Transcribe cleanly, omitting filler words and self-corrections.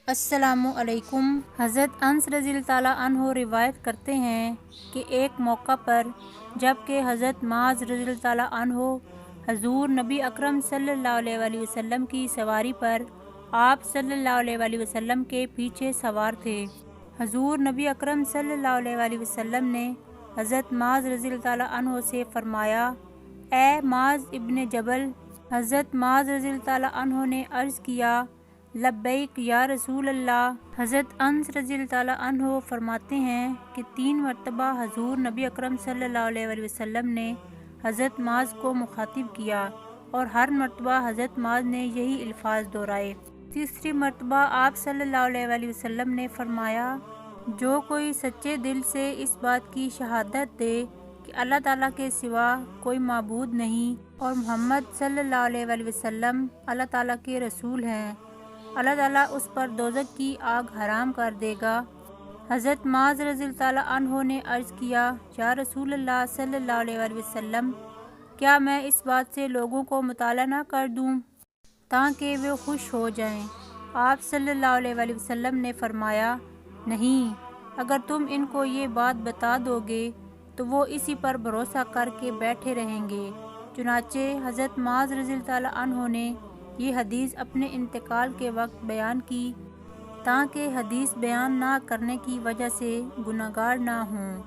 السلام علیکم۔ حضرت انس رضی اللہ تعالیٰ عنہ روایت کرتے ہیں کہ ایک موقع پر جب کہ حضرت معاذ رضی اللہ تعالیٰ عنہ حضور نبی اکرم صلی اللہ علیہ وآلہ وسلم کی سواری پر آپ صلی اللہ علیہ وآلہ وسلم کے پیچھے سوار تھے۔ حضور نبی اکرم صلی اللہ علیہ وآلہ وسلم نے حضرت معاذ رضی اللہ تعالیٰ عنہ سے فرمایا، اے معاذ ابن جبل۔ حضرت معاذ رضی اللہ تعالیٰ عنہ نے عرض کیا، لبیک یا رسول اللہ۔ حضرت انس رضی اللہ تعالیٰ عنہ فرماتے ہیں کہ 3 مرتبہ حضور نبی اکرم صلی اللہ علیہ وآلہ وسلم نے حضرت معاذ کو مخاطب کیا اور ہر مرتبہ حضرت معاذ نے یہی الفاظ دہرائے۔ تیسری مرتبہ آپ صلی اللہ علیہ وآلہ وسلم نے فرمایا، جو کوئی سچے دل سے اس بات کی شہادت دے کہ اللہ تعالیٰ کے سوا کوئی معبود نہیں اور محمد صلی اللہ علیہ وآلہ وسلم اللہ تعالیٰ کے رسول ہیں، اللہ تعالیٰ اس پر دوزخ کی آگ حرام کر دے گا۔ حضرت معاذ رضی اللہ تعالیٰ عنہ نے عرض کیا، یا رسول اللہ صلی اللہ علیہ وآلہ وسلم، کیا میں اس بات سے لوگوں کو مطلع نہ کر دوں تاکہ وہ خوش ہو جائیں؟ آپ صلی اللہ علیہ وآلہ وسلم نے فرمایا، نہیں، اگر تم ان کو یہ بات بتا دو گے تو وہ اسی پر بھروسہ کر کے بیٹھے رہیں گے۔ چنانچہ حضرت معاذ رضی اللہ تعالیٰ عنہ نے یہ حدیث اپنے انتقال کے وقت بیان کی تاکہ حدیث بیان نہ کرنے کی وجہ سے گناہگار نہ ہوں۔